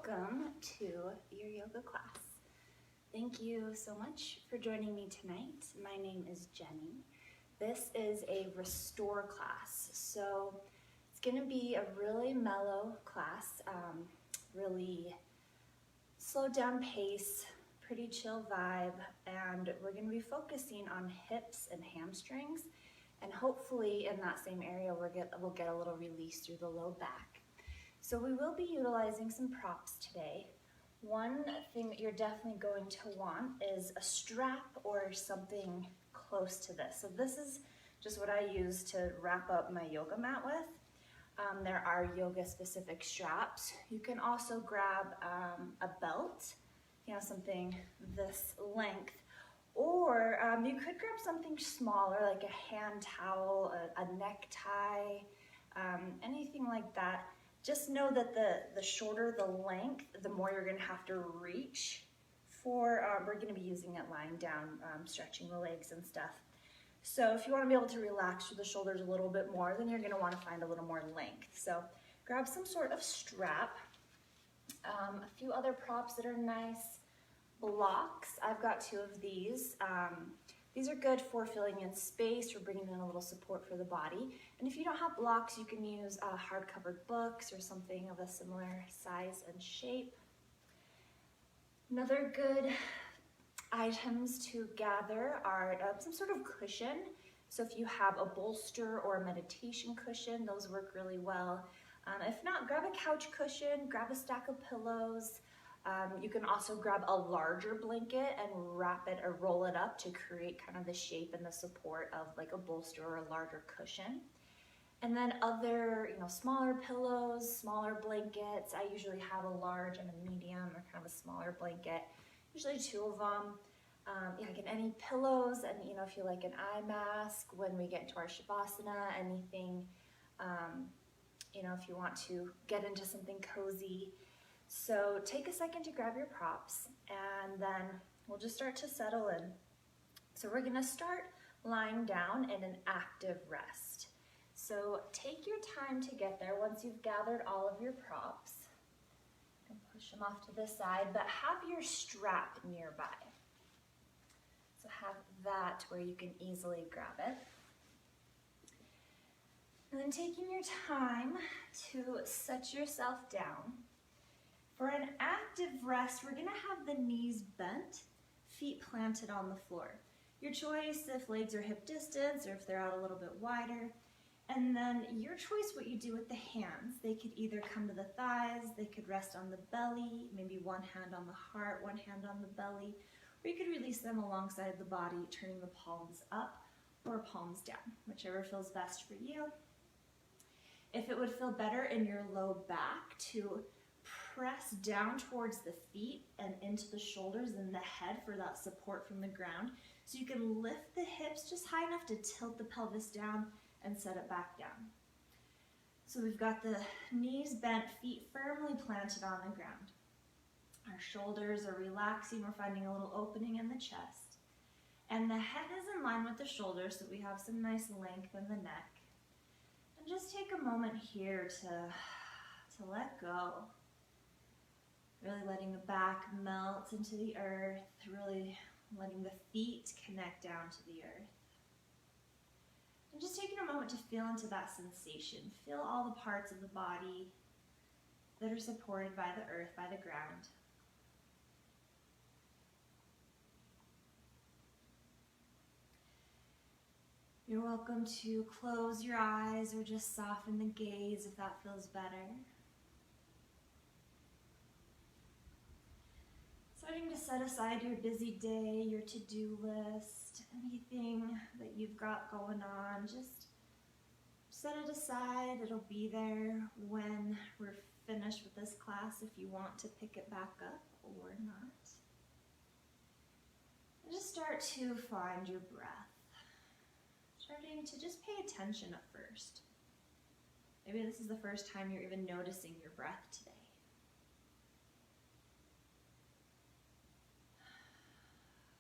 welcome to your yoga class. Thank you so much for joining me tonight. My name is Jenny. This is a restore class, so it's going to be a really mellow class, really slowed down pace, pretty chill vibe, and we're going to be focusing on hips and hamstrings, and hopefully in that same area we'll get a little release through the low back. So we will be utilizing some props today. One thing that you're definitely going to want is a strap or something close to this. So this is just what I use to wrap up my yoga mat with. There are yoga specific straps. You can also grab a belt, something this length, or you could grab something smaller like a hand towel, a necktie, anything like that. Just know that the shorter the length, the more you're going to have to reach for. We're going to be using it lying down, stretching the legs and stuff. So if you want to be able to relax through the shoulders a little bit more, then you're going to want to find a little more length. So grab some sort of strap. A few other props that are nice. Blocks. I've got two of these. These are good for filling in space or bringing in a little support for the body. And if you don't have blocks, you can use hard-covered books or something of a similar size and shape. Another good items to gather are some sort of cushion. So if you have a bolster or a meditation cushion, those work really well. If not, grab a couch cushion, grab a stack of pillows. You can also grab a larger blanket and wrap it or roll it up to create kind of the shape and the support of like a bolster or a larger cushion. And then other, smaller pillows, smaller blankets. I usually have a large and a medium or kind of a smaller blanket, usually two of them. Get any pillows, and if you like an eye mask when we get into our Shavasana, anything, if you want to get into something cozy. So take a second to grab your props, and then we'll just start to settle in. So we're gonna start lying down in an active rest. So take your time to get there once you've gathered all of your props. And push them off to the side, but have your strap nearby. So have that where you can easily grab it. And then taking your time to set yourself down. For an active rest, we're gonna have the knees bent, feet planted on the floor. Your choice if legs are hip distance or if they're out a little bit wider. And then your choice what you do with the hands. They could either come to the thighs, they could rest on the belly, maybe one hand on the heart, one hand on the belly, or you could release them alongside the body, turning the palms up or palms down, whichever feels best for you. If it would feel better in your low back to press down towards the feet and into the shoulders and the head for that support from the ground. So you can lift the hips just high enough to tilt the pelvis down and set it back down. So we've got the knees bent, feet firmly planted on the ground. Our shoulders are relaxing. We're finding a little opening in the chest. And the head is in line with the shoulders, so we have some nice length in the neck. And just take a moment here to let go. Really letting the back melt into the earth, really letting the feet connect down to the earth. And just taking a moment to feel into that sensation. Feel all the parts of the body that are supported by the earth, by the ground. You're welcome to close your eyes or just soften the gaze if that feels better. Starting to set aside your busy day, your to-do list, anything that you've got going on, just set it aside. It'll be there when we're finished with this class if you want to pick it back up or not. And just start to find your breath. Starting to just pay attention at first. Maybe this is the first time you're even noticing your breath today.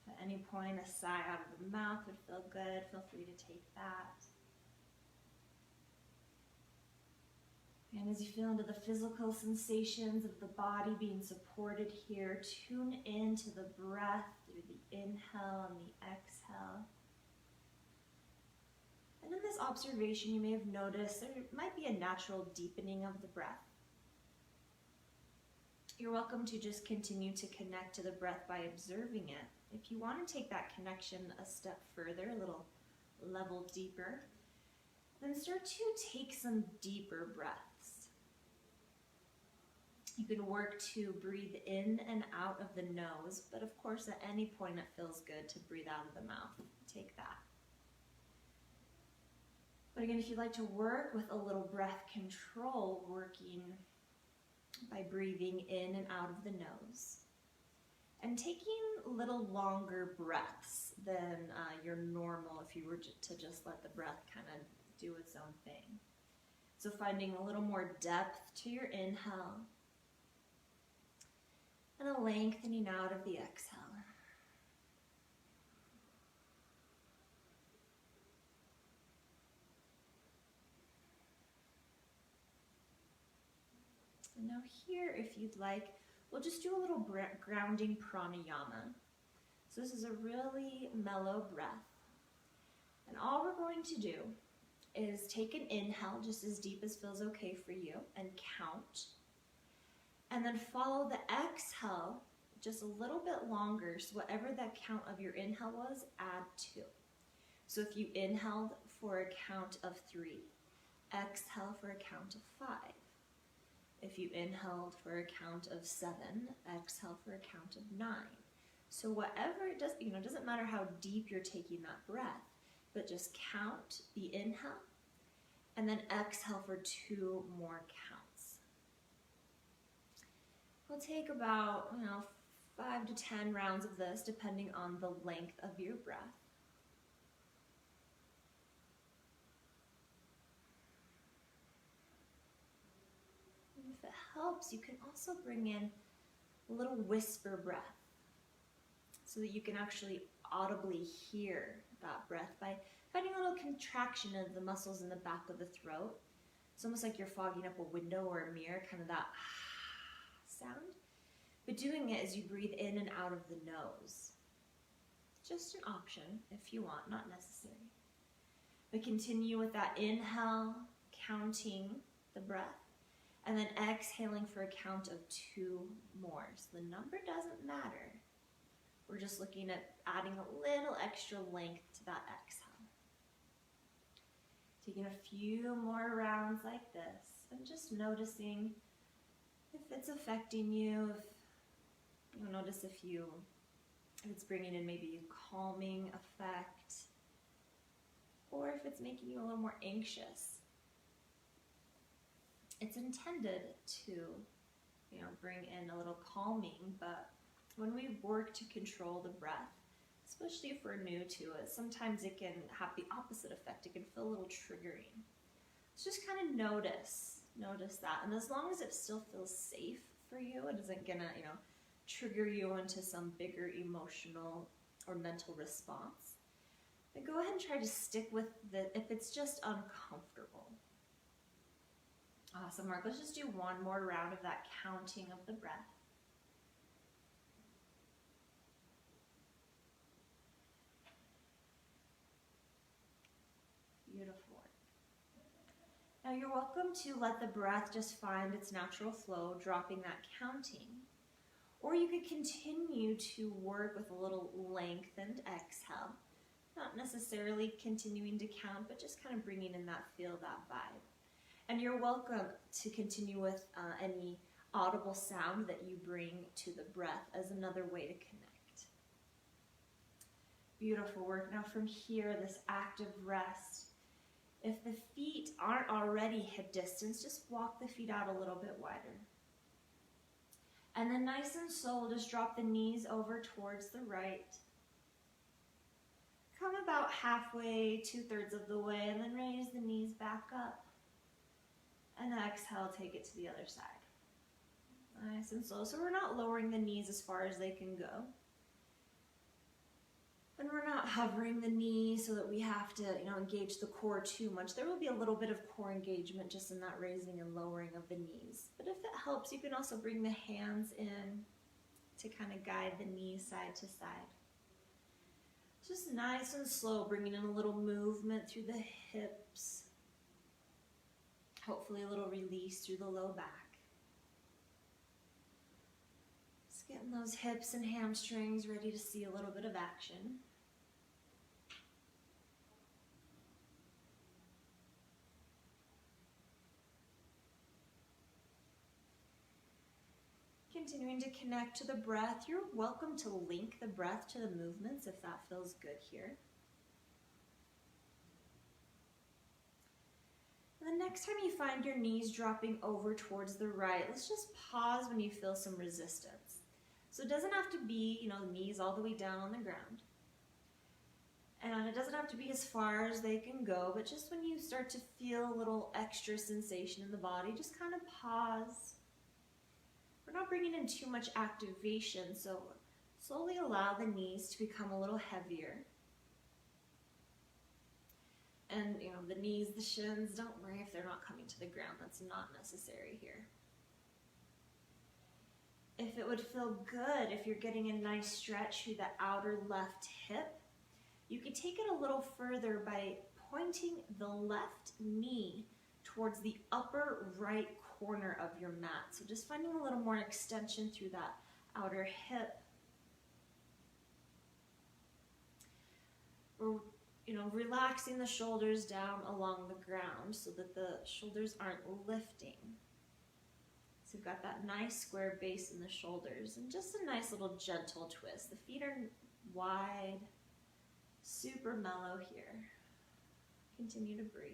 At any point, a sigh out of the mouth would feel good. Feel free to take that. And as you feel into the physical sensations of the body being supported here, tune into the breath through the inhale and the exhale. And in this observation, you may have noticed there might be a natural deepening of the breath. You're welcome to just continue to connect to the breath by observing it. If you want to take that connection a step further, a little level deeper, then start to take some deeper breaths. You can work to breathe in and out of the nose, but of course at any point it feels good to breathe out of the mouth. Take that. But again, if you'd like to work with a little breath control, working by breathing in and out of the nose, and taking little longer breaths than your normal if you were to just let the breath kind of do its own thing. So finding a little more depth to your inhale and a lengthening out of the exhale. And now here, if you'd like, we'll just do a little grounding pranayama. So this is a really mellow breath. And all we're going to do is take an inhale, just as deep as feels okay for you, and count. And then follow the exhale just a little bit longer, so whatever that count of your inhale was, add 2. So if you inhaled for a count of 3, exhale for a count of 5. If you inhaled for a count of 7, exhale for a count of 9. So whatever it does, it doesn't matter how deep you're taking that breath, but just count the inhale and then exhale for 2 more counts. We'll take about 5 to 10 rounds of this, depending on the length of your breath. And if it helps, you can also bring in a little whisper breath so that you can actually audibly hear that breath by finding a little contraction of the muscles in the back of the throat. It's almost like you're fogging up a window or a mirror, kind of that sound. But doing it as you breathe in and out of the nose. Just an option if you want, not necessary. But continue with that inhale, counting the breath, and then exhaling for a count of 2 more. So the number doesn't matter. We're just looking at adding a little extra length to that exhale. Taking a few more rounds like this and just noticing if it's affecting you, if you'll notice if it's bringing in maybe a calming effect, or if it's making you a little more anxious. It's intended to, bring in a little calming, but when we work to control the breath, especially if we're new to it, sometimes it can have the opposite effect. It can feel a little triggering. So just kind of notice that. And as long as it still feels safe for you, it isn't gonna, trigger you into some bigger emotional or mental response, then go ahead and try to stick with if it's just uncomfortable. Awesome, Mark. Let's just do one more round of that counting of the breath. Beautiful. Now you're welcome to let the breath just find its natural flow, dropping that counting. Or you could continue to work with a little lengthened exhale, not necessarily continuing to count, but just kind of bringing in that feel, that vibe. And you're welcome to continue with any audible sound that you bring to the breath as another way to connect. Beautiful work. Now from here, this active rest. If the feet aren't already hip distance, just walk the feet out a little bit wider. And then nice and slow, just drop the knees over towards the right. Come about halfway, 2/3 of the way, and then raise the knees back up. And exhale, take it to the other side. Nice and slow. So we're not lowering the knees as far as they can go. And we're not hovering the knee so that we have to, engage the core too much. There will be a little bit of core engagement just in that raising and lowering of the knees. But if it helps, you can also bring the hands in to kind of guide the knees side to side. Just nice and slow, bringing in a little movement through the hips. Hopefully a little release through the low back. Just getting those hips and hamstrings ready to see a little bit of action. Continuing to connect to the breath. You're welcome to link the breath to the movements if that feels good here. And the next time you find your knees dropping over towards the right, let's just pause when you feel some resistance. So it doesn't have to be, knees all the way down on the ground. And it doesn't have to be as far as they can go, but just when you start to feel a little extra sensation in the body, just kind of pause. We're not bringing in too much activation, so slowly allow the knees to become a little heavier. And, the knees, the shins, don't worry if they're not coming to the ground. That's not necessary here. If it would feel good, if you're getting a nice stretch through the outer left hip, you could take it a little further by pointing the left knee towards the upper right corner of your mat. So just finding a little more extension through that outer hip. Or, relaxing the shoulders down along the ground so that the shoulders aren't lifting. So you've got that nice square base in the shoulders and just a nice little gentle twist. The feet are wide, super mellow here. Continue to breathe.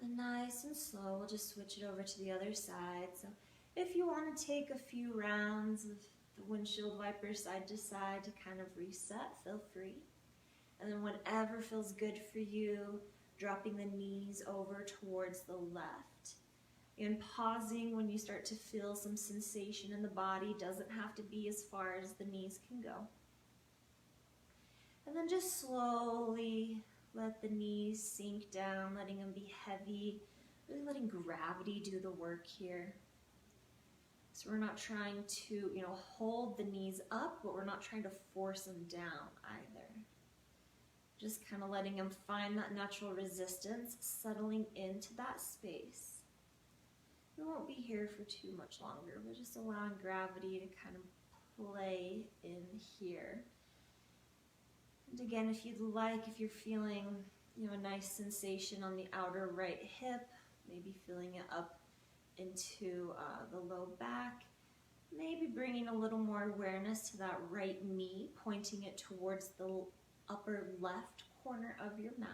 And nice and slow, we'll just switch it over to the other side. So if you want to take a few rounds of the windshield wiper side to side to kind of reset, feel free. And then whatever feels good for you, dropping the knees over towards the left. And pausing when you start to feel some sensation in the body, doesn't have to be as far as the knees can go. And then just slowly let the knees sink down, letting them be heavy, really letting gravity do the work here. So we're not trying to, hold the knees up, but we're not trying to force them down either. Just kind of letting them find that natural resistance, settling into that space. We won't be here for too much longer. We're just allowing gravity to kind of play in here. And again, if you'd like, if you're feeling, a nice sensation on the outer right hip, maybe feeling it up into the low back, maybe bringing a little more awareness to that right knee, pointing it towards the upper left corner of your mat.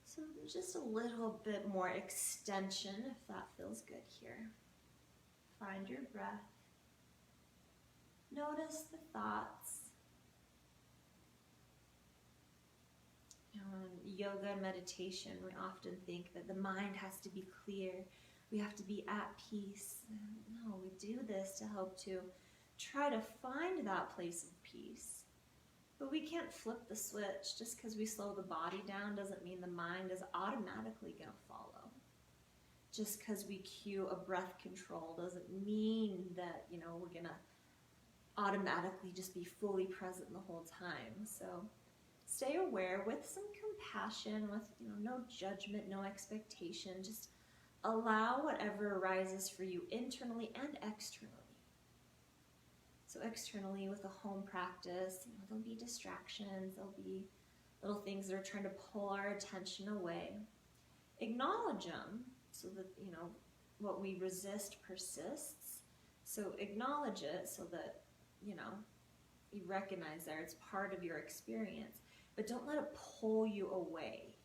So just a little bit more extension if that feels good here. Find your breath. Notice the thoughts. In yoga and meditation, we often think that the mind has to be clear. We have to be at peace. No, we do this to help to try to find that place of peace. But we can't flip the switch. Just because we slow the body down doesn't mean the mind is automatically going to follow. Just because we cue a breath control doesn't mean that, we're going to automatically just be fully present the whole time. So stay aware with some compassion, with no judgment, no expectation. Just allow whatever arises for you internally and externally. So externally with a home practice, there'll be distractions, there'll be little things that are trying to pull our attention away. Acknowledge them so that, what we resist persists. So acknowledge it so that, you recognize there it's part of your experience. But don't let it pull you away.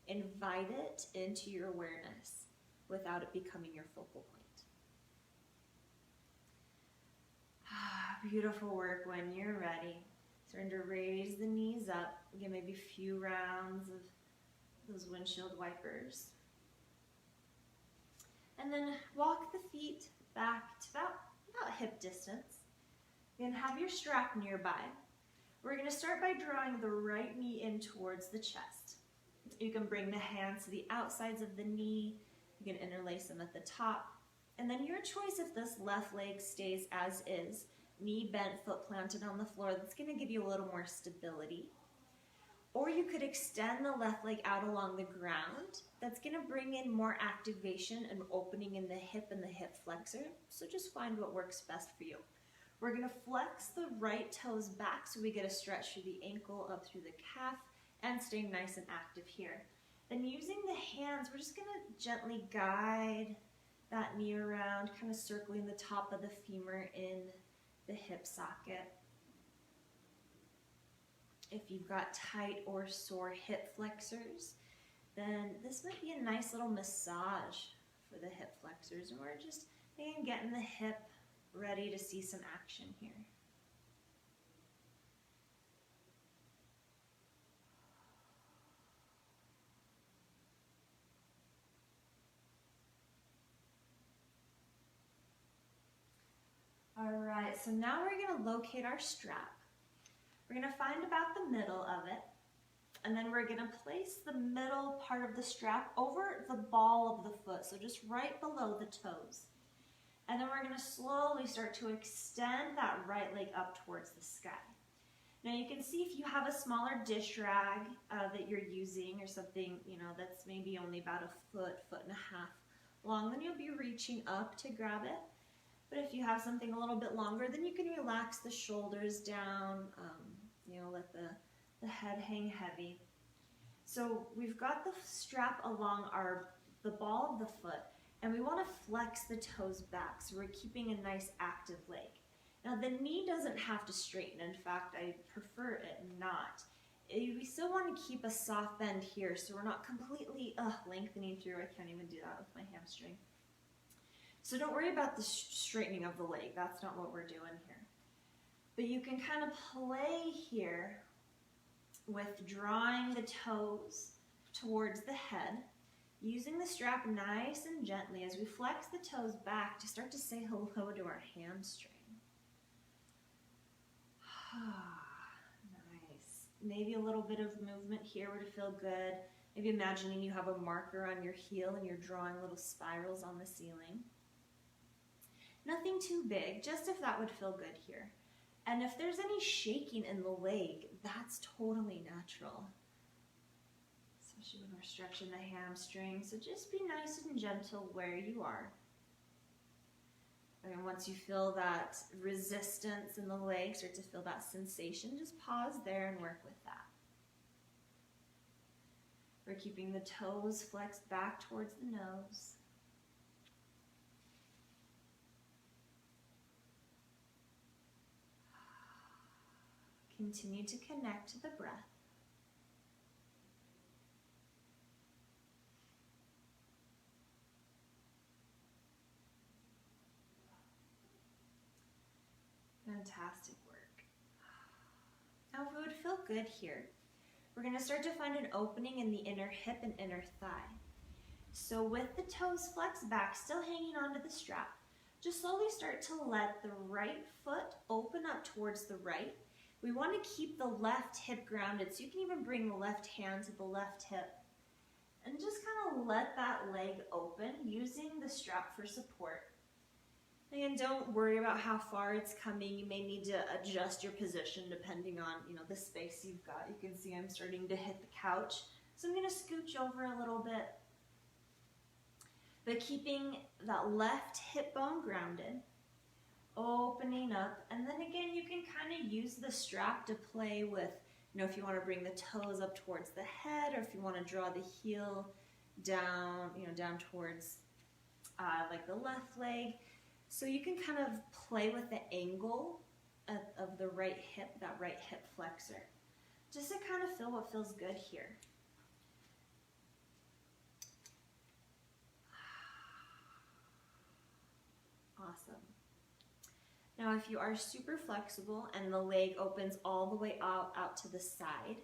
Invite it into your awareness without it becoming your focal point. Beautiful work. When you're ready, starting to raise the knees up. Again, maybe a few rounds of those windshield wipers. And then walk the feet back to about hip distance. You're going to have your strap nearby. We're going to start by drawing the right knee in towards the chest. You can bring the hands to the outsides of the knee. You can interlace them at the top. And then your choice if this left leg stays as is, knee bent, foot planted on the floor. That's going to give you a little more stability. Or you could extend the left leg out along the ground. That's going to bring in more activation and opening in the hip and the hip flexor. So just find what works best for you. We're going to flex the right toes back so we get a stretch through the ankle, up through the calf, and staying nice and active here. Then using the hands, we're just going to gently guide that knee around, kind of circling the top of the femur in the hip socket. If you've got tight or sore hip flexors, then this might be a nice little massage for the hip flexors. And we're just, again, getting the hip ready to see some action here. All right, so now we're going to locate our strap. We're going to find about the middle of it, and then we're going to place the middle part of the strap over the ball of the foot, so just right below the toes. And then we're going to slowly start to extend that right leg up towards the sky. Now you can see if you have a smaller dish rag that you're using or something, that's maybe only about a foot, foot and a half long, then you'll be reaching up to grab it. But if you have something a little bit longer, then you can relax the shoulders down, let the head hang heavy. So we've got the strap along the ball of the foot, and we want to flex the toes back, so we're keeping a nice active leg. Now the knee doesn't have to straighten. In fact, I prefer it not. We still want to keep a soft bend here, so we're not completely lengthening through. I can't even do that with my hamstring. So don't worry about the straightening of the leg. That's not what we're doing here. But you can kind of play here with drawing the toes towards the head, using the strap nice and gently as we flex the toes back to start to say hello to our hamstring. Nice. Maybe a little bit of movement here would feel good. Maybe imagining you have a marker on your heel and you're drawing little spirals on the ceiling. Nothing too big, just if that would feel good here. And if there's any shaking in the leg, that's totally natural, especially when we're stretching the hamstring. So just be nice and gentle where you are. And once you feel that resistance in the leg, start to feel that sensation, just pause there and work with that. We're keeping the toes flexed back towards the nose. Continue to connect to the breath. Fantastic work. Now, if it would feel good here, we're going to start to find an opening in the inner hip and inner thigh. So with the toes flexed back, still hanging onto the strap, just slowly start to let the right foot open up towards the right. We want to keep the left hip grounded, so you can even bring the left hand to the left hip. And just kind of let that leg open using the strap for support. And don't worry about how far it's coming. You may need to adjust your position depending on the space you've got. You can see I'm starting to hit the couch. So I'm going to scooch over a little bit. But keeping that left hip bone grounded. Opening up, and then again you can kind of use the strap to play with, if you want to bring the toes up towards the head, or if you want to draw the heel down, down towards like the left leg. So you can kind of play with the angle of the right hip, that right hip flexor, just to kind of feel what feels good here. Awesome. Now, if you are super flexible and the leg opens all the way out to the side,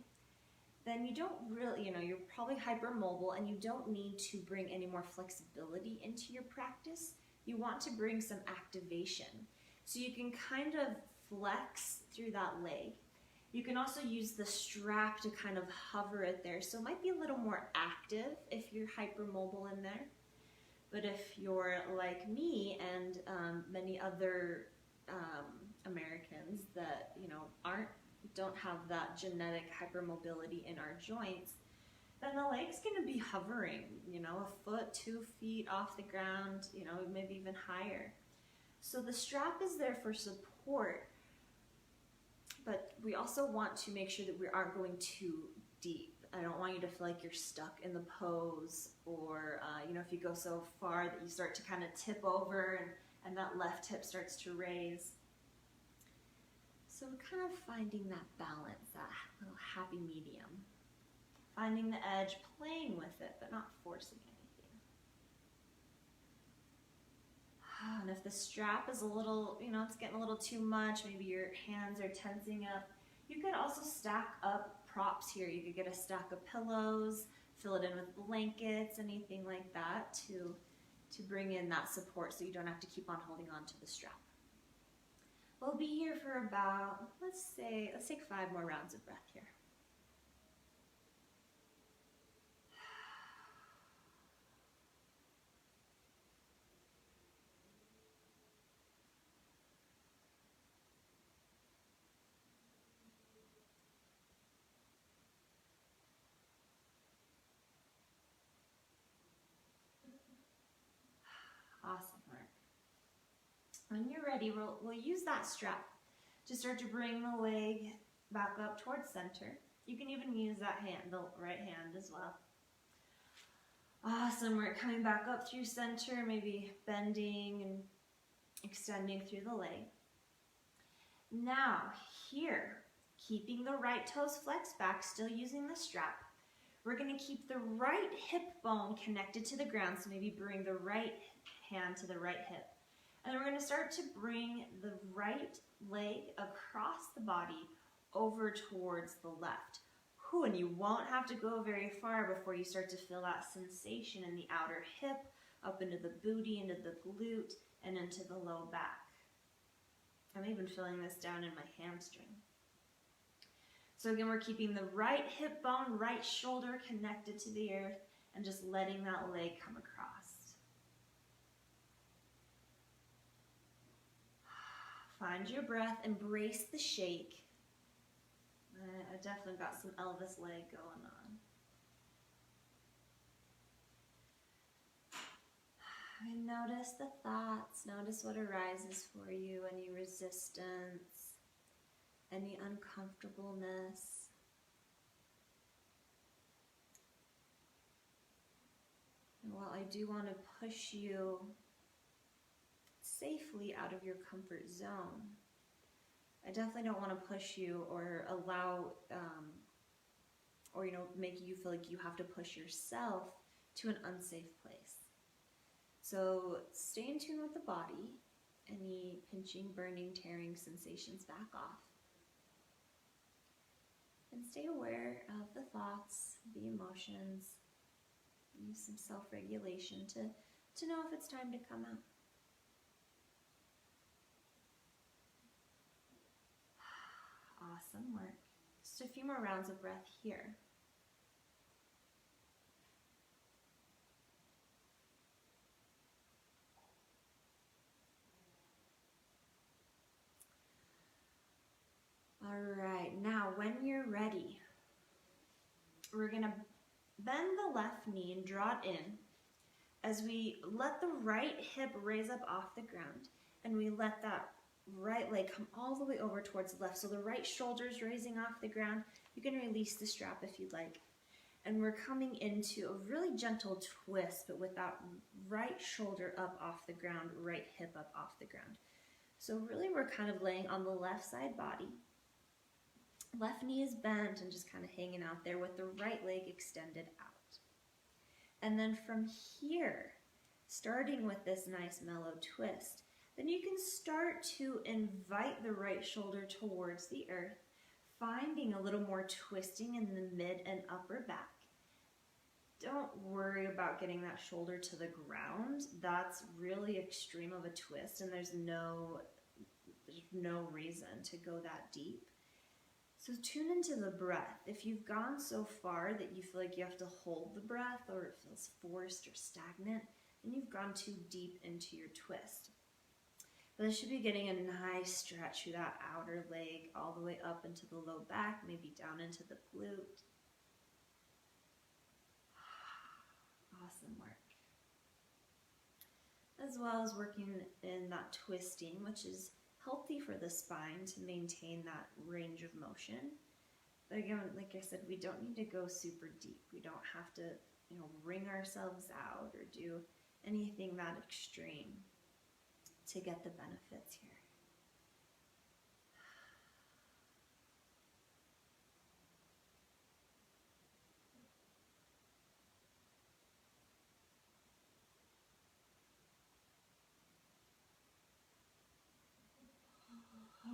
then you don't really, you're probably hypermobile and you don't need to bring any more flexibility into your practice. You want to bring some activation. So you can kind of flex through that leg. You can also use the strap to kind of hover it there. So it might be a little more active if you're hypermobile in there. But if you're like me and many other Americans that, don't have that genetic hypermobility in our joints, then the leg's going to be hovering, a foot, 2 feet off the ground, maybe even higher. So the strap is there for support, but we also want to make sure that we aren't going too deep. I don't want you to feel like you're stuck in the pose, or if you go so far that you start to kind of tip over and that left hip starts to raise. So kind of finding that balance, that little happy medium. Finding the edge, playing with it, but not forcing anything. And if the strap is a little, it's getting a little too much, maybe your hands are tensing up, you could also stack up props here. You could get a stack of pillows, fill it in with blankets, anything like that to bring in that support so you don't have to keep on holding on to the strap. We'll be here for about, let's take 5 more rounds of breath here. Awesome work. When you're ready, we'll use that strap to start to bring the leg back up towards center. You can even use that hand, the right hand as well. Awesome, we're coming back up through center, maybe bending and extending through the leg. Now, here, keeping the right toes flexed back, still using the strap, we're going to keep the right hip bone connected to the ground, so maybe bring the right hand to the right hip. And then we're going to start to bring the right leg across the body over towards the left. And you won't have to go very far before you start to feel that sensation in the outer hip, up into the booty, into the glute, and into the low back. I'm even feeling this down in my hamstring. So again, we're keeping the right hip bone, right shoulder connected to the earth, and just letting that leg come across. Find your breath, embrace the shake. I definitely got some Elvis leg going on. And notice the thoughts, notice what arises for you, any resistance, any uncomfortableness. And while I do want to push you safely out of your comfort zone, I definitely don't want to push you or allow, or make you feel like you have to push yourself to an unsafe place. So stay in tune with the body. Any pinching, burning, tearing sensations, back off. And stay aware of the thoughts, the emotions. Use some self-regulation to know if it's time to come out. Awesome work. Just a few more rounds of breath here. All right, now when you're ready, we're going to bend the left knee and draw it in as we let the right hip raise up off the ground, and we let that right leg come all the way over towards the left. So the right shoulder's raising off the ground. You can release the strap if you'd like. And we're coming into a really gentle twist, but with that right shoulder up off the ground, right hip up off the ground. So really we're kind of laying on the left side body. Left knee is bent and just kind of hanging out there with the right leg extended out. And then from here, starting with this nice mellow twist, then you can start to invite the right shoulder towards the earth. finding a little more twisting in the mid and upper back. Don't worry about getting that shoulder to the ground. That's really extreme of a twist, and there's no reason to go that deep. So tune into the breath. If you've gone so far that you feel like you have to hold the breath or it feels forced or stagnant, then you've gone too deep into your twist. But I should be getting a nice stretch through that outer leg all the way up into the low back, maybe down into the glute. Awesome work. As well as working in that twisting, which is healthy for the spine to maintain that range of motion. But again, like I said, we don't need to go super deep. We don't have to, wring ourselves out or do anything that extreme to get the benefits here.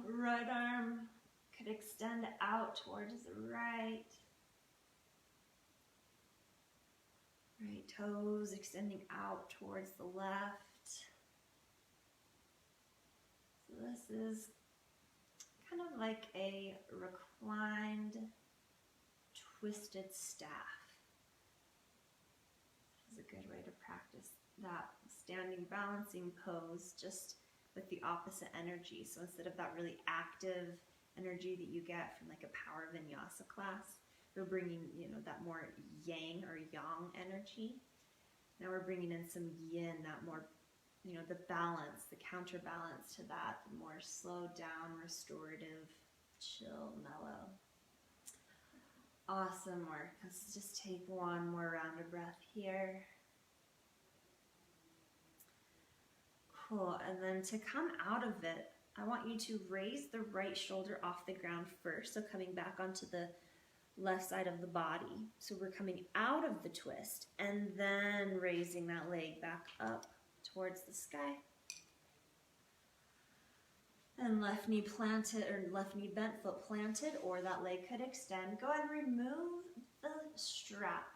Right arm could extend out towards the right. Right toes extending out towards the left. So this is kind of like a reclined, twisted staff. This is a good way to practice that standing balancing pose, just with the opposite energy. So instead of that really active energy that you get from like a power vinyasa class, we're bringing, that more yang or yang energy. Now we're bringing in some yin, that more, the balance, the counterbalance to that, the more slowed down, restorative, chill, mellow. Awesome work. Let's just take one more round of breath here. Cool, and then to come out of it, I want you to raise the right shoulder off the ground first, so coming back onto the left side of the body. So we're coming out of the twist and then raising that leg back up towards the sky. And left knee planted, or left knee bent, foot planted, or that leg could extend. Go ahead and remove the strap.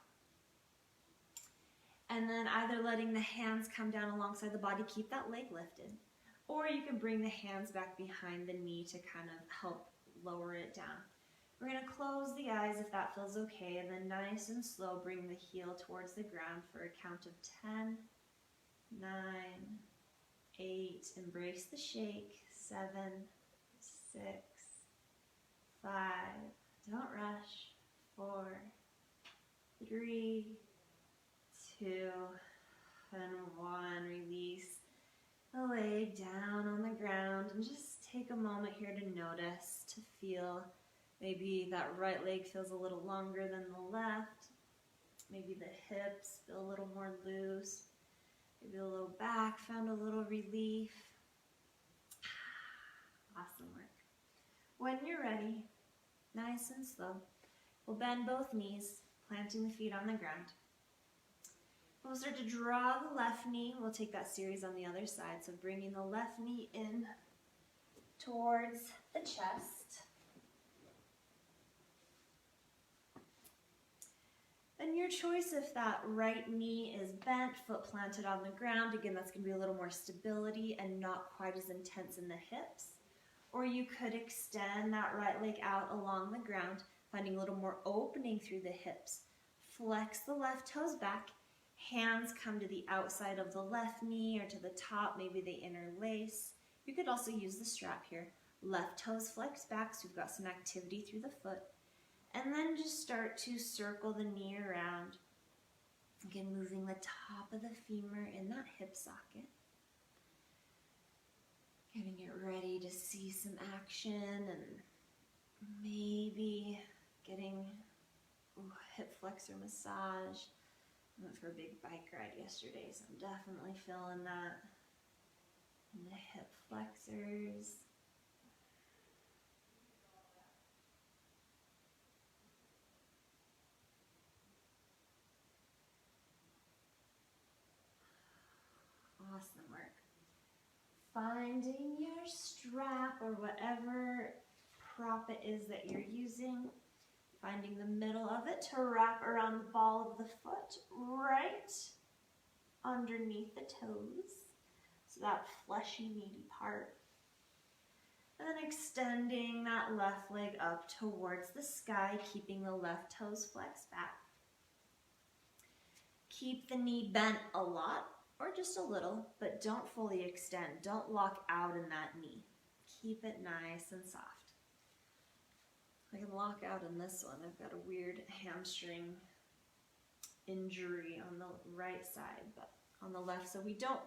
And then either letting the hands come down alongside the body, keep that leg lifted, or you can bring the hands back behind the knee to kind of help lower it down. We're going to close the eyes if that feels okay, and then nice and slow bring the heel towards the ground for a count of 10, 9, 8, embrace the shake, 7, 6, 5, don't rush, 4, 3, 2, and 1. Release the leg down on the ground and just take a moment here to notice, to feel. Maybe that right leg feels a little longer than the left. Maybe the hips feel a little more loose. Maybe the low back found a little relief. Awesome work. When you're ready, nice and slow, we'll bend both knees, planting the feet on the ground. We'll start to draw the left knee. We'll take that series on the other side. So bringing the left knee in towards the chest. And your choice if that right knee is bent, foot planted on the ground. Again, that's going to be a little more stability and not quite as intense in the hips. Or you could extend that right leg out along the ground, finding a little more opening through the hips. Flex the left toes back. Hands come to the outside of the left knee or to the top. Maybe they interlace. You could also use the strap here. Left toes flex back, so we've got some activity through the foot. And then just start to circle the knee around. Again, moving the top of the femur in that hip socket. Getting it ready to see some action and maybe getting hip flexor massage. I went for a big bike ride yesterday, so I'm definitely feeling that. And the hip flexors. Awesome work. Finding your strap or whatever prop it is that you're using. Finding the middle of it to wrap around the ball of the foot, right underneath the toes. So that fleshy, meaty part. And then extending that left leg up towards the sky, keeping the left toes flexed back. Keep the knee bent a lot, or just a little, but don't fully extend. Don't lock out in that knee. Keep it nice and soft. I can lock out in this one. I've got a weird hamstring injury on the right side, but on the left, so we don't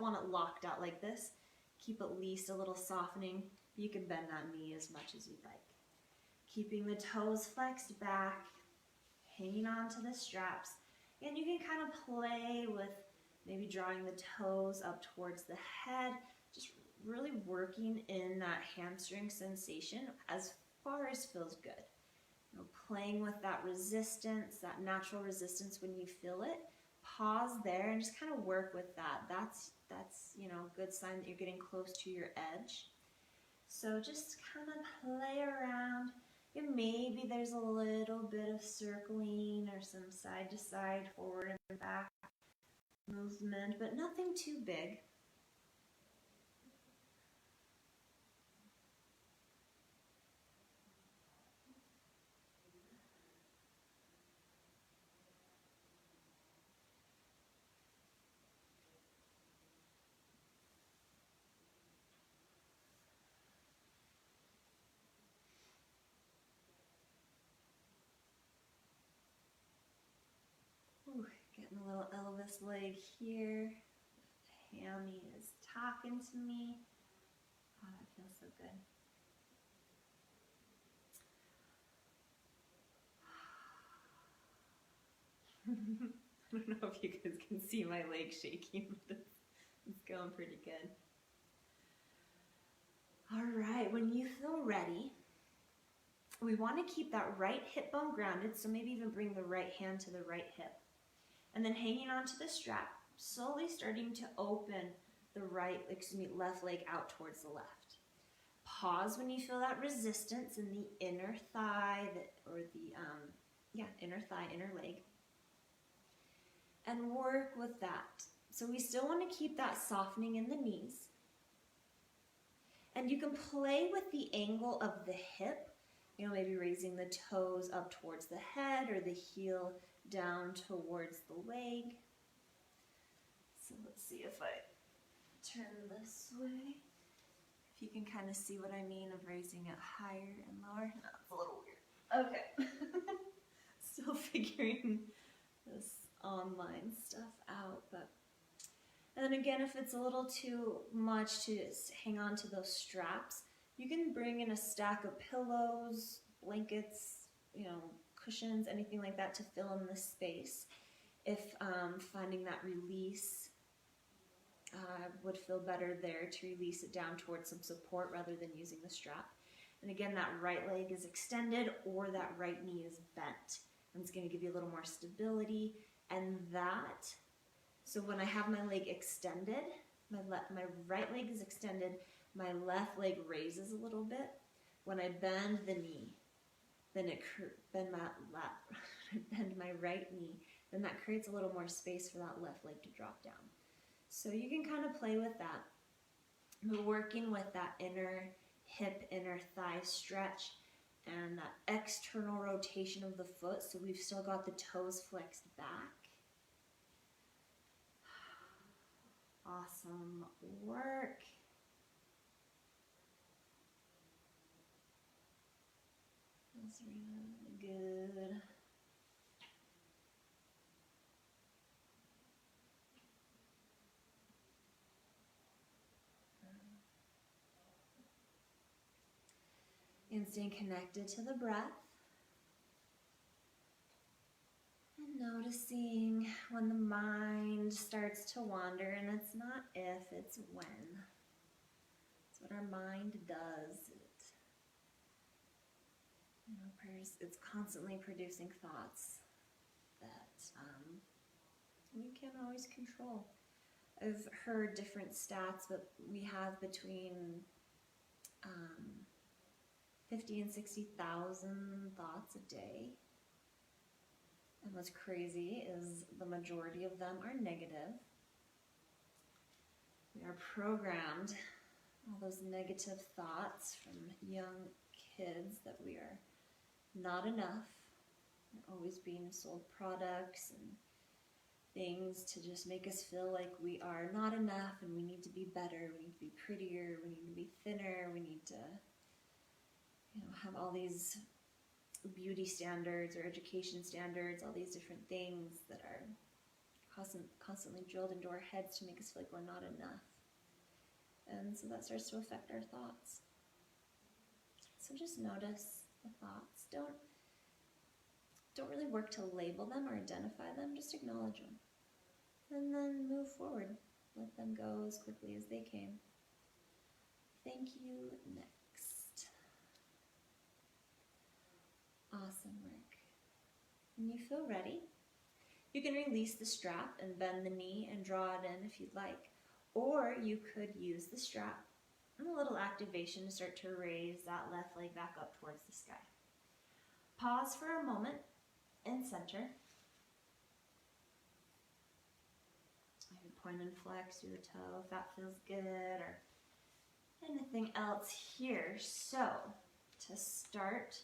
want it locked out like this. Keep at least a little softening. You can bend that knee as much as you'd like. Keeping the toes flexed back, hanging on to the straps. And you can kind of play with maybe drawing the toes up towards the head, just really working in that hamstring sensation as far as feels good. You know, playing with that resistance, that natural resistance when you feel it. Pause there and just kind of work with that. That's you know, a good sign that you're getting close to your edge. So just kind of play around. And maybe there's a little bit of circling or some side to side, forward and back movement, but nothing too big. Ooh, getting a little Elvis leg here. Hammy is talking to me. Oh, that feels so good. I don't know if you guys can see my leg shaking, but it's going pretty good. All right, when you feel ready, we want to keep that right hip bone grounded, so maybe even bring the right hand to the right hip. And then hanging onto the strap, slowly starting to open the left leg out towards the left. Pause when you feel that resistance in the inner thigh, inner leg. And work with that. So we still want to keep that softening in the knees. And you can play with the angle of the hip, you know, maybe raising the toes up towards the head or the heel down towards the leg. So let's see if I turn this way. If you can kind of see what I mean of raising it higher and lower. No, it's a little weird. Okay. Still figuring this online stuff out, but and then again, if it's a little too much to hang on to those straps, you can bring in a stack of pillows, blankets, you know, cushions, anything like that to fill in the space. If finding that release would feel better there to release it down towards some support rather than using the strap. And again, that right leg is extended or that right knee is bent. And it's going to give you a little more stability. And that, so when I have my leg extended, my right leg is extended, my left leg raises a little bit. When I bend the knee, then bend my right knee, then that creates a little more space for that left leg to drop down. So you can kind of play with that. We're working with that inner hip, inner thigh stretch and that external rotation of the foot, so we've still got the toes flexed back. Awesome work. That's really good. And staying connected to the breath. And noticing when the mind starts to wander, and it's not if, it's when. It's what our mind does. It's constantly producing thoughts that we can't always control. I've heard different stats, but we have between 50 and 60,000 thoughts a day. And what's crazy is the majority of them are negative. We are programmed, all those negative thoughts from young kids, that we are not enough. We're always being sold products and things to just make us feel like we are not enough and we need to be better, we need to be prettier, we need to be thinner, we need to, have all these beauty standards or education standards, all these different things that are constantly drilled into our heads to make us feel like we're not enough. And so that starts to affect our thoughts. So just notice the thoughts. Don't really work to label them or identify them, just acknowledge them. And then move forward. Let them go as quickly as they came. Thank you. Next. Awesome work. When you feel ready, you can release the strap and bend the knee and draw it in if you'd like. Or you could use the strap and a little activation to start to raise that left leg back up towards the sky. Pause for a moment and center. I can point and flex through the toe if that feels good, or anything else here. So, to start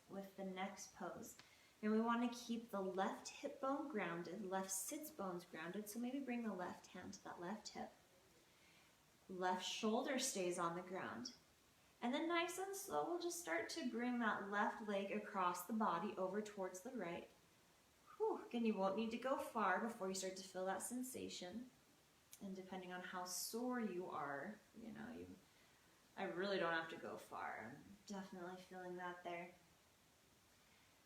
with the next pose, and we want to keep the left hip bone grounded, left sits bones grounded, so maybe bring the left hand to that left hip. Left shoulder stays on the ground. And then nice and slow, we'll just start to bring that left leg across the body over towards the right. Whew. Again, you won't need to go far before you start to feel that sensation. And depending on how sore you are, I really don't have to go far. I'm definitely feeling that there.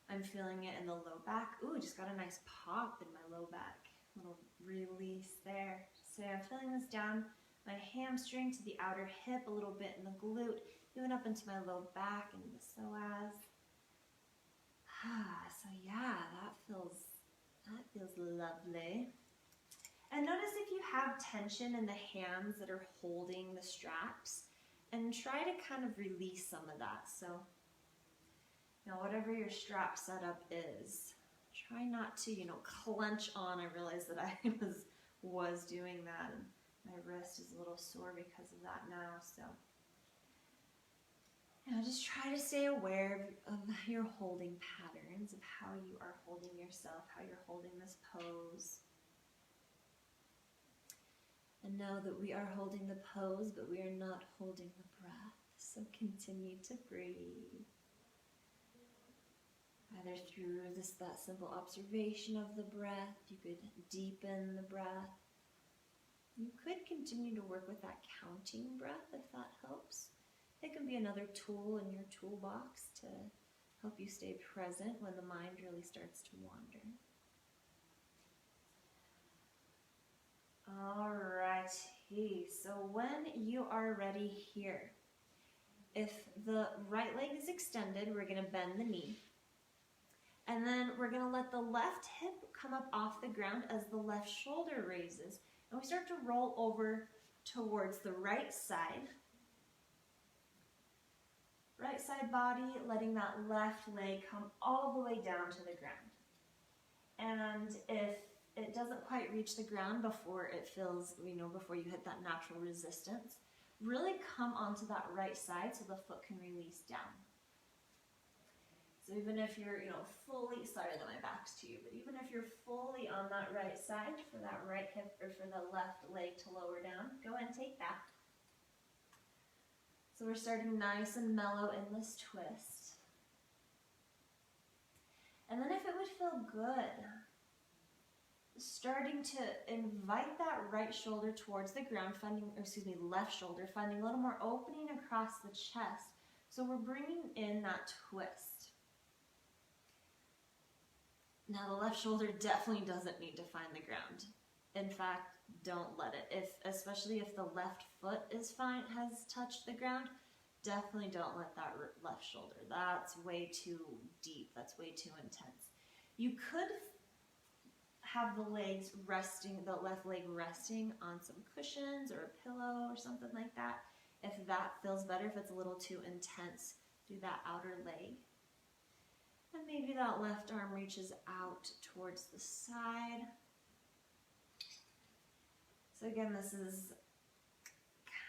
I'm feeling it in the low back. Ooh, just got a nice pop in my low back. Little release there. So I'm feeling this down my hamstring to the outer hip, a little bit in the glute, even up into my low back and the psoas. So yeah, that feels lovely. And notice if you have tension in the hands that are holding the straps, and try to kind of release some of that. So now whatever your strap setup is, try not to, clench on. I realize that I was doing that, and my wrist is a little sore because of that now. So just try to stay aware of your holding patterns, of how you are holding yourself, how you're holding this pose. And know that we are holding the pose, but we are not holding the breath. So continue to breathe. Either through that simple observation of the breath, you could deepen the breath. You could continue to work with that counting breath if that helps. It can be another tool in your toolbox to help you stay present when the mind really starts to wander. Alrighty, so when you are ready here, if the right leg is extended, we're going to bend the knee. And then we're going to let the left hip come up off the ground as the left shoulder raises. And we start to roll over towards the right side. Right side body, letting that left leg come all the way down to the ground. And if it doesn't quite reach the ground before it feels, before you hit that natural resistance, really come onto that right side so the foot can release down. So even if you're, fully, sorry that my back's to you, but even if you're fully on that right side for that right hip or for the left leg to lower down, go ahead and take that. So we're starting nice and mellow in this twist. And then if it would feel good, starting to invite that right shoulder towards the ground, left shoulder, finding a little more opening across the chest. So we're bringing in that twist. Now the left shoulder definitely doesn't need to find the ground. In fact, don't let it. Especially if the left foot has touched the ground, definitely don't let that left shoulder. That's way too deep. That's way too intense. You could have the left leg resting on some cushions or a pillow or something like that. If that feels better, if it's a little too intense, do that outer leg. And maybe that left arm reaches out towards the side. So again, this is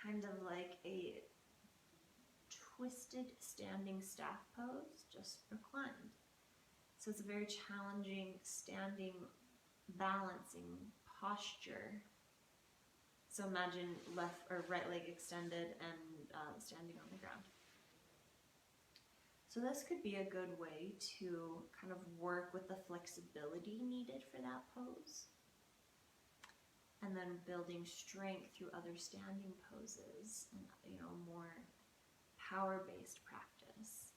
kind of like a twisted standing staff pose, just reclined. So it's a very challenging standing, balancing posture. So imagine left or right leg extended and standing on the ground. So this could be a good way to kind of work with the flexibility needed for that pose. And then building strength through other standing poses and, more power-based practice.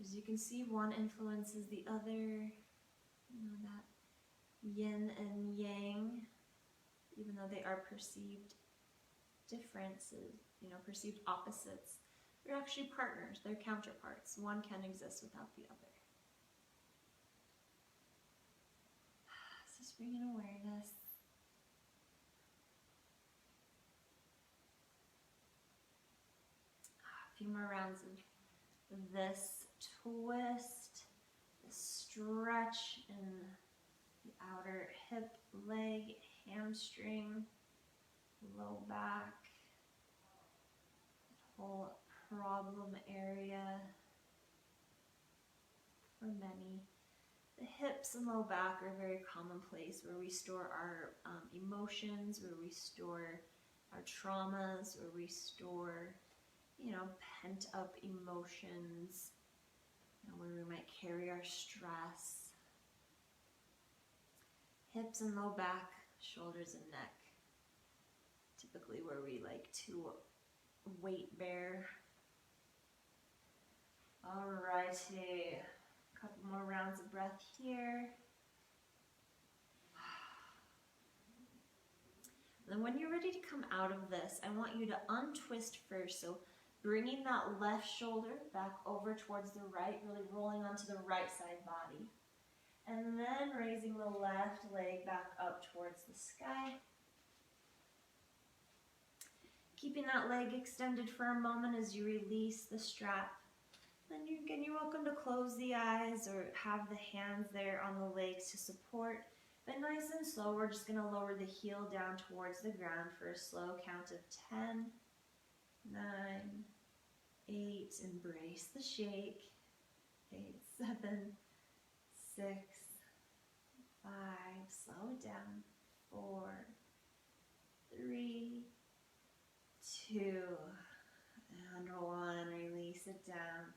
As you can see, one influences the other, that yin and yang, even though they are perceived differences, perceived opposites. They're actually partners, they're counterparts. One can exist without the other. So just bringing awareness. A few more rounds of this twist, this stretch in the outer hip, leg, hamstring, low back, whole problem area for many. The hips and low back are a very common place where we store our emotions, where we store our traumas, where we store, pent up emotions, where we might carry our stress. Hips and low back, shoulders and neck, typically where we like to weight bear. Alrighty, a couple more rounds of breath here. Then when you're ready to come out of this, I want you to untwist first. So bringing that left shoulder back over towards the right, really rolling onto the right side body. And then raising the left leg back up towards the sky. Keeping that leg extended for a moment as you release the strap. Then you're welcome to close the eyes or have the hands there on the legs to support. But nice and slow, we're just going to lower the heel down towards the ground for a slow count of 10, 9, 8, embrace the shake, 8, 7, 6, 5, slow it down, 4, 3, 2, and 1, release it down.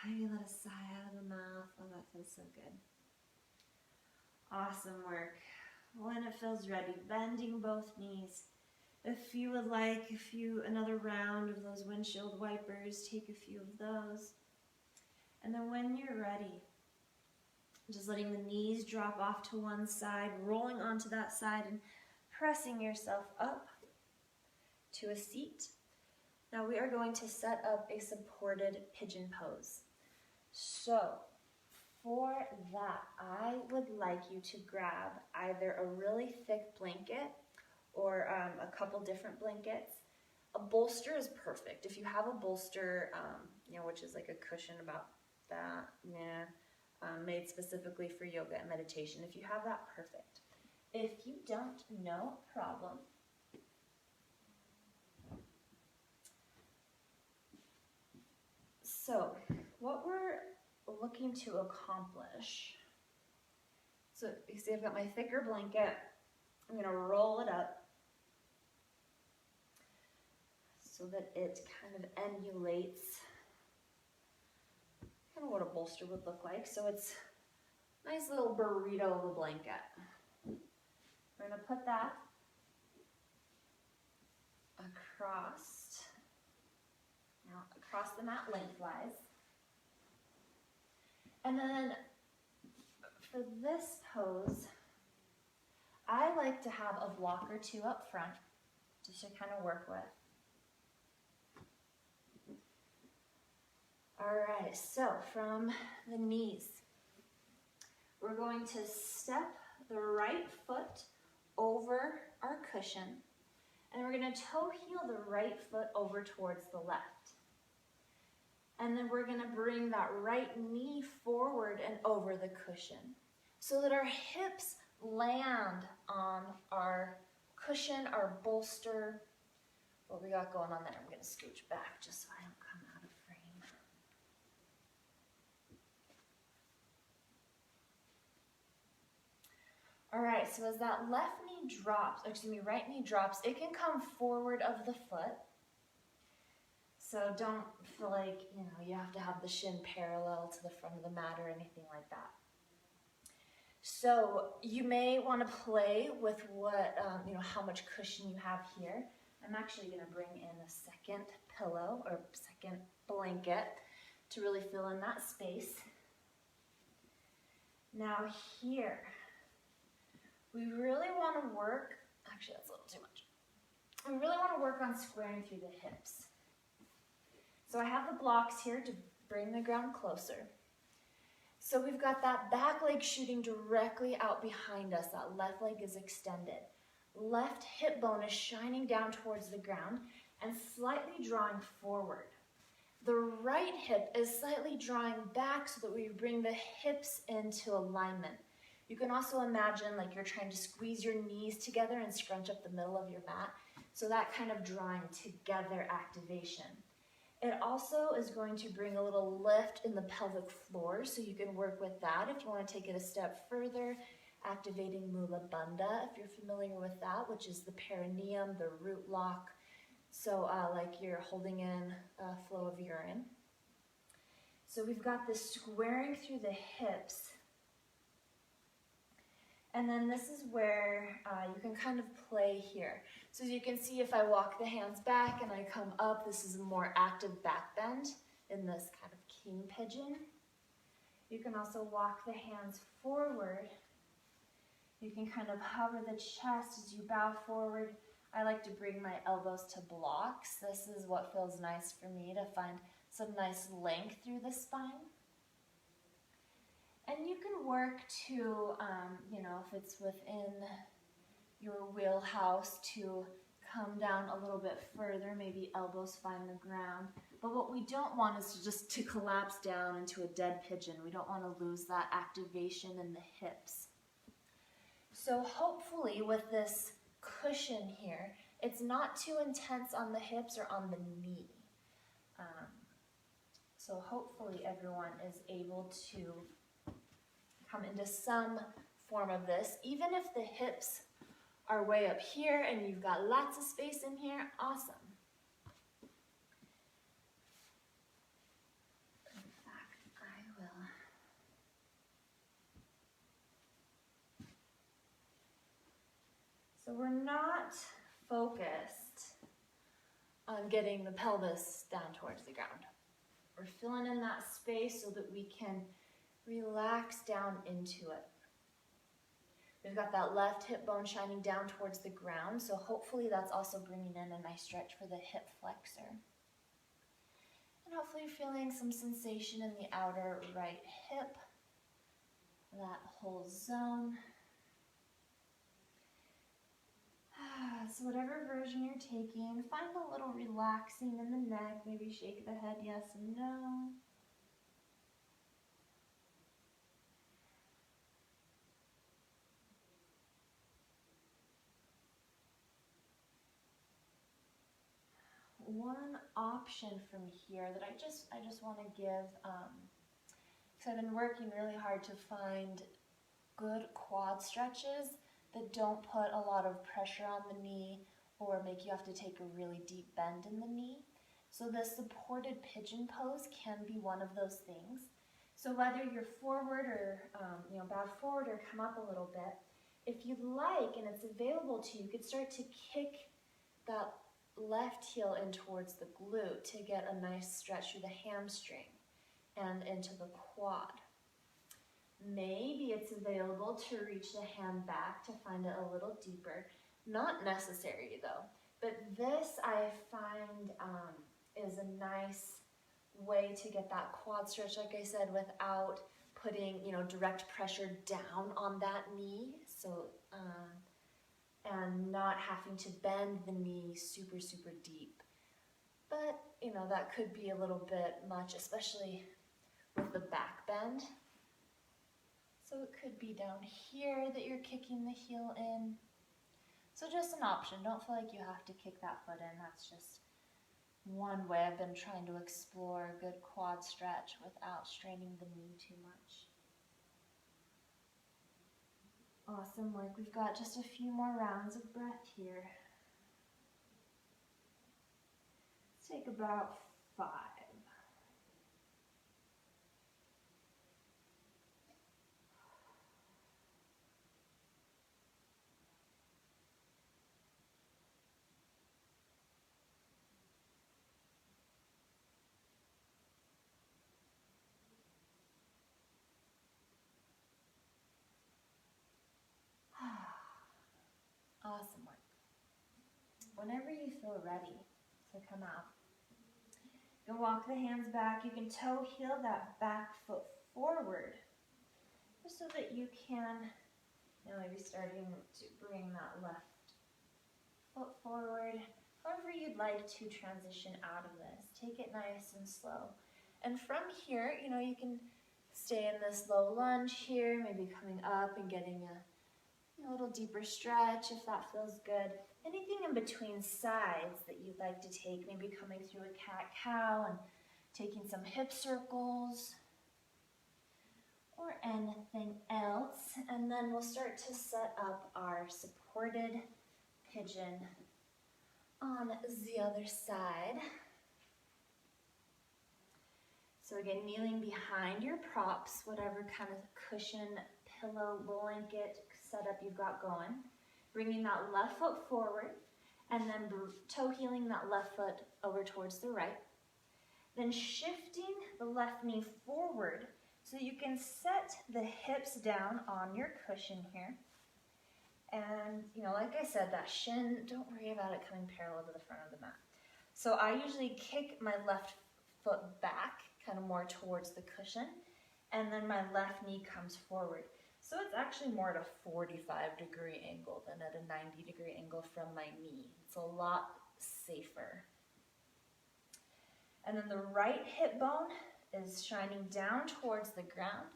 Maybe let a sigh out of the mouth. Oh, that feels so good. Awesome work. When it feels ready, bending both knees. If you would like another round of those windshield wipers, take a few of those. And then when you're ready, just letting the knees drop off to one side, rolling onto that side and pressing yourself up to a seat. Now we are going to set up a supported pigeon pose. So for that, I would like you to grab either a really thick blanket or a couple different blankets. A bolster is perfect. If you have a bolster, which is like a cushion about that, made specifically for yoga and meditation. If you have that, perfect. If you don't, no problem. So what we're looking to accomplish, so you see I've got my thicker blanket. I'm going to roll it up so that it kind of emulates kind of what a bolster would look like. So it's a nice little burrito of a blanket. We're going to put that across the mat lengthwise. And then for this pose, I like to have a block or two up front just to kind of work with. All right, so from the knees, we're going to step the right foot over our cushion, and we're going to toe heel the right foot over towards the left. And then we're going to bring that right knee forward and over the cushion so that our hips land on our cushion, our bolster, what we got going on there. I'm going to scooch back just so I don't come out of frame. All right, so as that left knee drops, right knee drops, it can come forward of the foot. So don't feel like, you have to have the shin parallel to the front of the mat or anything like that. So you may want to play with what, how much cushion you have here. I'm actually going to bring in a second pillow or second blanket to really fill in that space. Now here, we really want to work, actually that's a little too much. We really want to work on squaring through the hips. So I have the blocks here to bring the ground closer. So we've got that back leg shooting directly out behind us. That left leg is extended. Left hip bone is shining down towards the ground and slightly drawing forward. The right hip is slightly drawing back so that we bring the hips into alignment. You can also imagine like you're trying to squeeze your knees together and scrunch up the middle of your mat. So that kind of drawing together activation. It also is going to bring a little lift in the pelvic floor, so you can work with that if you want to take it a step further, activating Mula Bandha, if you're familiar with that, which is the perineum, the root lock, so like you're holding in a flow of urine. So we've got this squaring through the hips, and then this is where you can kind of play here. So as you can see, if I walk the hands back and I come up, this is a more active back bend in this kind of king pigeon. You can also walk the hands forward. You can kind of hover the chest as you bow forward. I like to bring my elbows to blocks. This is what feels nice for me, to find some nice length through the spine. And you can work to, if it's within your wheelhouse, to come down a little bit further, maybe elbows find the ground. But what we don't want is just to collapse down into a dead pigeon. We don't want to lose that activation in the hips. So hopefully with this cushion here, it's not too intense on the hips or on the knee. So hopefully everyone is able to come into some form of this. Even if the hips are way up here and you've got lots of space in here, awesome. In fact, I will. So we're not focused on getting the pelvis down towards the ground. We're filling in that space so that we can relax down into it. We've got that left hip bone shining down towards the ground, so hopefully that's also bringing in a nice stretch for the hip flexor. And hopefully feeling some sensation in the outer right hip, that whole zone. So whatever version you're taking, find a little relaxing in the neck, maybe shake the head yes and no. One option from here that I just want to give, because I've been working really hard to find good quad stretches that don't put a lot of pressure on the knee or make you have to take a really deep bend in the knee. So the supported pigeon pose can be one of those things. So whether you're forward or bow forward or come up a little bit, if you'd like and it's available to you, you could start to kick that left heel in towards the glute to get a nice stretch through the hamstring and into the quad. Maybe it's available to reach the hand back to find it a little deeper. Not necessary though, but this I find is a nice way to get that quad stretch, like I said, without putting direct pressure down on that knee. So and not having to bend the knee super, super deep. But, you know, that could be a little bit much, especially with the back bend. So it could be down here that you're kicking the heel in. So just an option. Don't feel like you have to kick that foot in. That's just one way I've been trying to explore a good quad stretch without straining the knee too much. Awesome work. We've got just a few more rounds of breath here. Let's take about 5. Awesome work. Whenever you feel ready to come out, you can walk the hands back. You can toe heel that back foot forward, just so that you can, maybe starting to bring that left foot forward. However you'd like to transition out of this. Take it nice and slow. And from here, you can stay in this low lunge here, maybe coming up and getting a little deeper stretch if that feels good. Anything in between sides that you'd like to take, maybe coming through a cat-cow and taking some hip circles or anything else. And then we'll start to set up our supported pigeon on the other side. So again, kneeling behind your props, whatever kind of cushion, pillow, blanket setup you've got going. Bringing that left foot forward and then toe heeling that left foot over towards the right. Then shifting the left knee forward so you can set the hips down on your cushion here. And, like I said, that shin, don't worry about it coming parallel to the front of the mat. So I usually kick my left foot back, kind of more towards the cushion, and then my left knee comes forward. So it's actually more at a 45-degree angle than at a 90-degree angle from my knee. It's a lot safer. And then the right hip bone is shining down towards the ground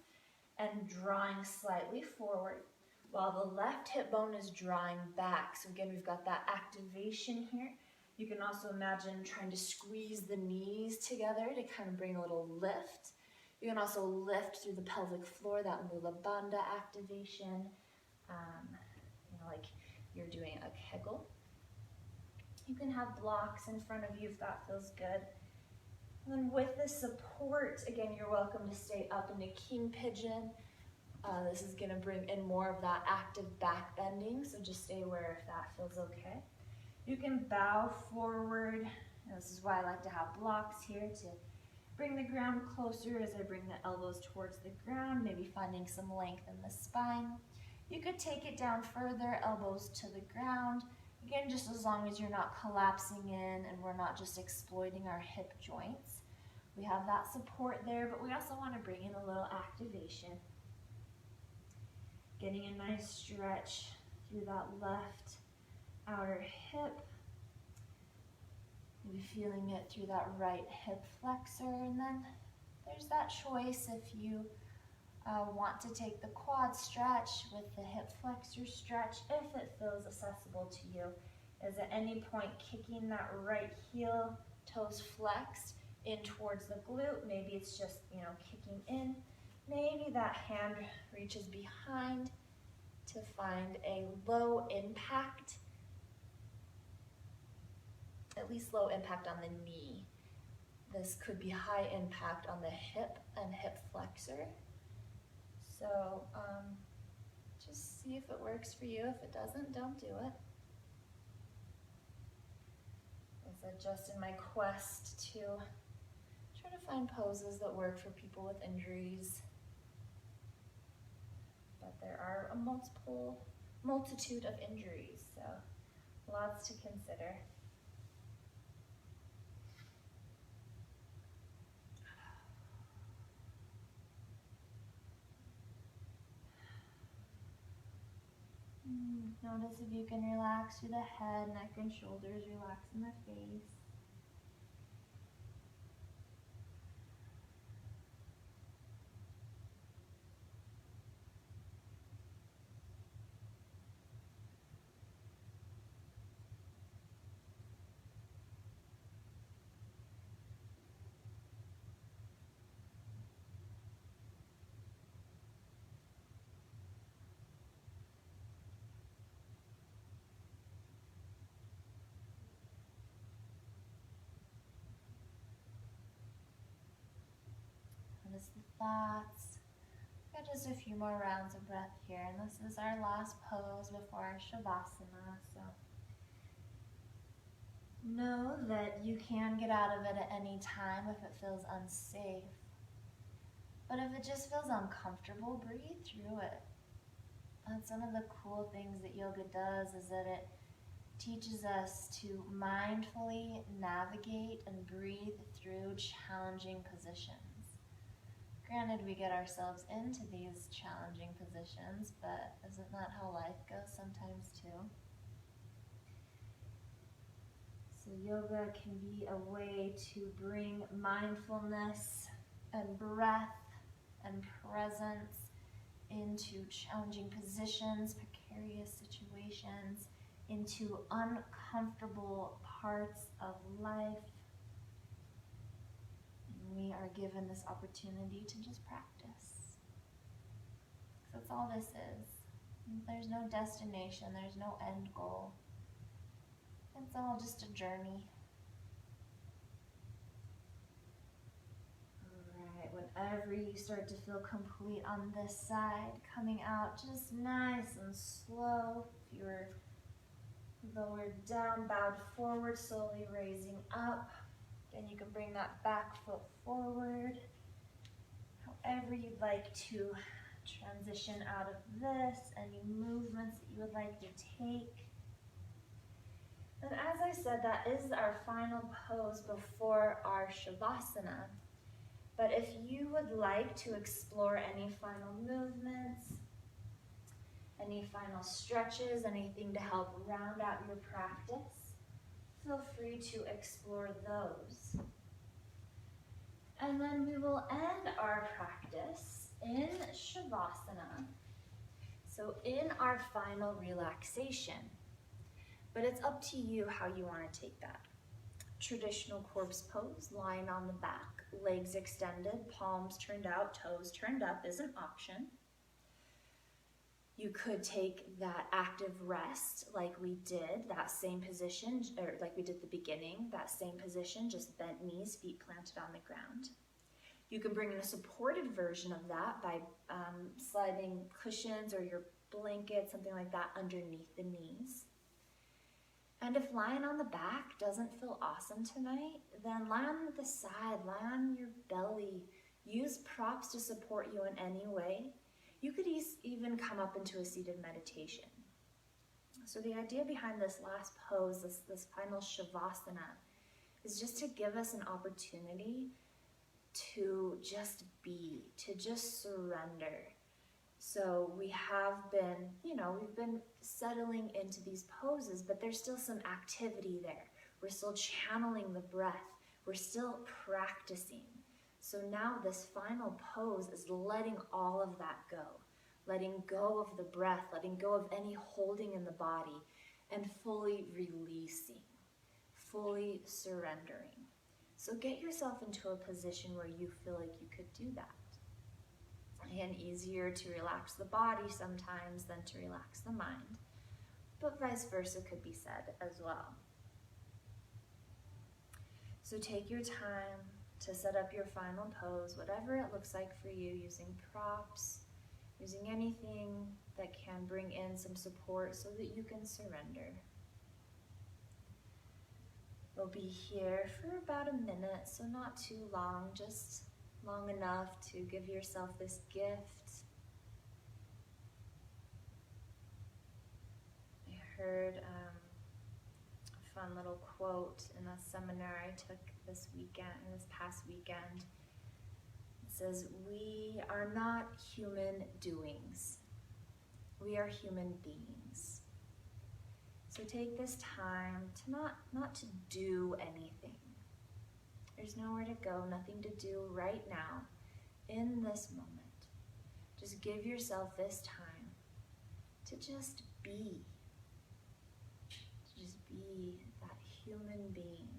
and drawing slightly forward, while the left hip bone is drawing back. So again, we've got that activation here. You can also imagine trying to squeeze the knees together to kind of bring a little lift. You can also lift through the pelvic floor, that Mula Bandha activation, like you're doing a Kegel. You can have blocks in front of you if that feels good. And then with the support, again, you're welcome to stay up in a king pigeon. This is going to bring in more of that active back bending, so just stay aware if that feels okay. You can bow forward. And this is why I like to have blocks here to bring the ground closer as I bring the elbows towards the ground, maybe finding some length in the spine. You could take it down further, elbows to the ground. Again, just as long as you're not collapsing in and we're not just exploiting our hip joints. We have that support there, but we also want to bring in a little activation. Getting a nice stretch through that left outer hip. Maybe feeling it through that right hip flexor, and then there's that choice if you want to take the quad stretch with the hip flexor stretch, if it feels accessible to you, is at any point kicking that right heel, toes flexed in towards the glute. Maybe it's just, kicking in. Maybe that hand reaches behind to find a low impact, at least low impact on the knee. This could be high impact on the hip and hip flexor. So just see if it works for you. If it doesn't, don't do it. As I just in my quest to try to find poses that work for people with injuries. But there are a multitude of injuries, so lots to consider. Notice if you can relax through the head, neck, and shoulders, relax in the face. Notice the thoughts. Got just a few more rounds of breath here, and this is our last pose before our Shavasana. So know that you can get out of it at any time if it feels unsafe. But if it just feels uncomfortable, breathe through it. That's one of the cool things that yoga does, is that it teaches us to mindfully navigate and breathe through challenging positions. Granted, we get ourselves into these challenging positions, but isn't that how life goes sometimes too? So yoga can be a way to bring mindfulness and breath and presence into challenging positions, precarious situations, into uncomfortable parts of life. And we are given this opportunity to just practice. That's all this is. There's no destination, there's no end goal. It's all just a journey. Alright, whenever you start to feel complete on this side, coming out just nice and slow. If you were lowered down, bowed forward, slowly raising up. Then you can bring that back foot forward. However you'd like to transition out of this, any movements that you would like to take. And as I said, that is our final pose before our Shavasana. But if you would like to explore any final movements, any final stretches, anything to help round out your practice, feel free to explore those. And then we will end our practice in Shavasana. So in our final relaxation. But it's up to you how you want to take that. Traditional corpse pose, lying on the back, legs extended, palms turned out, toes turned up is an option. You could take that active rest like we did, that same position, or like we did at the beginning, that same position, just bent knees, feet planted on the ground. You can bring in a supported version of that by sliding cushions or your blanket, something like that, underneath the knees. And if lying on the back doesn't feel awesome tonight, then lie on the side, lie on your belly. Use props to support you in any way. You could even come up into a seated meditation. So the idea behind this last pose, this final Shavasana, is just to give us an opportunity to just be, to just surrender. So we have been, we've been settling into these poses, but there's still some activity there. We're still channeling the breath. We're still practicing. So now this final pose is letting all of that go. Letting go of the breath, letting go of any holding in the body, and fully releasing, fully surrendering. So get yourself into a position where you feel like you could do that. Again, easier to relax the body sometimes than to relax the mind, but vice versa could be said as well. So take your time to set up your final pose, whatever it looks like for you, using props, using anything that can bring in some support so that you can surrender. We'll be here for about a minute, so not too long, just long enough to give yourself this gift. I heard a fun little quote in a seminar I took this past weekend. It says, "We are not human doings. We are human beings." So take this time to not to do anything. There's nowhere to go, nothing to do right now, in this moment. Just give yourself this time to just be. To just be that human being.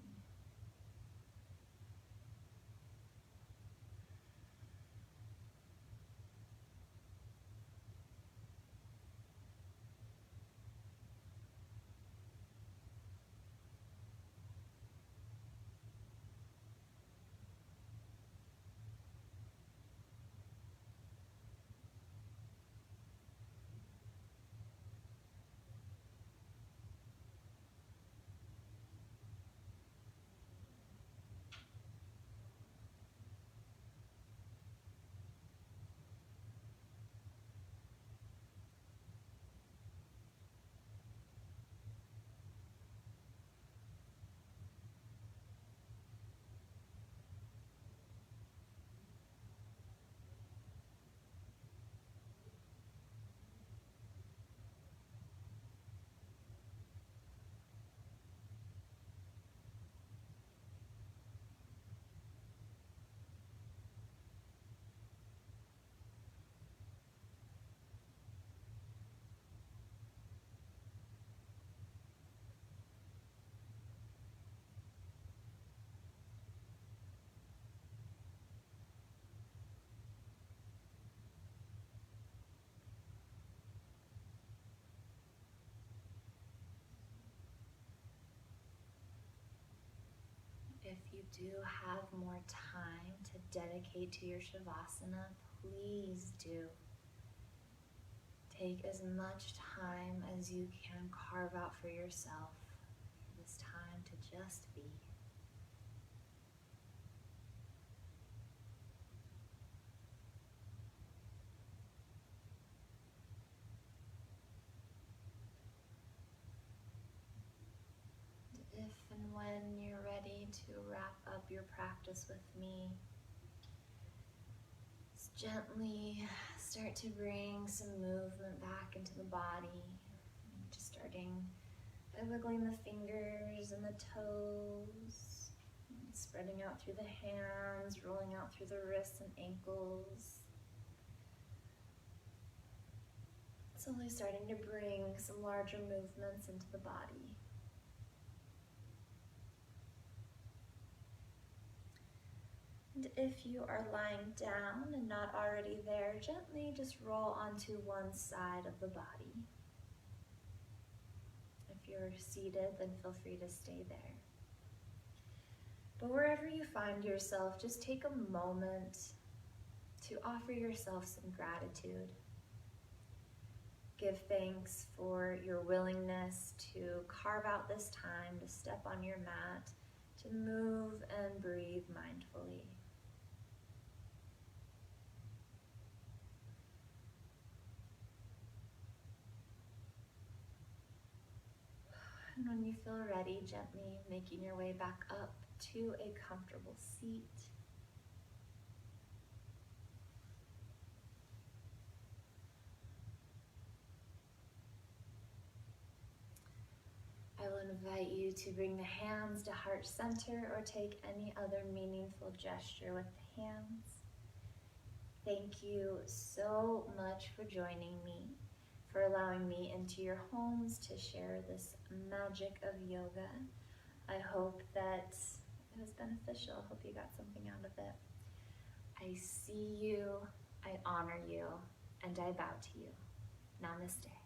If you do have more time to dedicate to your Shavasana, please do. Take as much time as you can carve out for yourself for this time to just be. If and when you're ready to wrap up your practice with me, just gently start to bring some movement back into the body. Just starting by wiggling the fingers and the toes, spreading out through the hands, rolling out through the wrists and ankles. Slowly starting to bring some larger movements into the body. And if you are lying down and not already there, gently just roll onto one side of the body. If you're seated, then feel free to stay there. But wherever you find yourself, just take a moment to offer yourself some gratitude. Give thanks for your willingness to carve out this time, to step on your mat, to move and breathe mindfully. And when you feel ready, gently making your way back up to a comfortable seat. I will invite you to bring the hands to heart center or take any other meaningful gesture with the hands. Thank you so much for joining me, for allowing me into your homes to share this magic of yoga. I hope that it was beneficial. I hope you got something out of it. I see you, I honor you, and I bow to you. Namaste.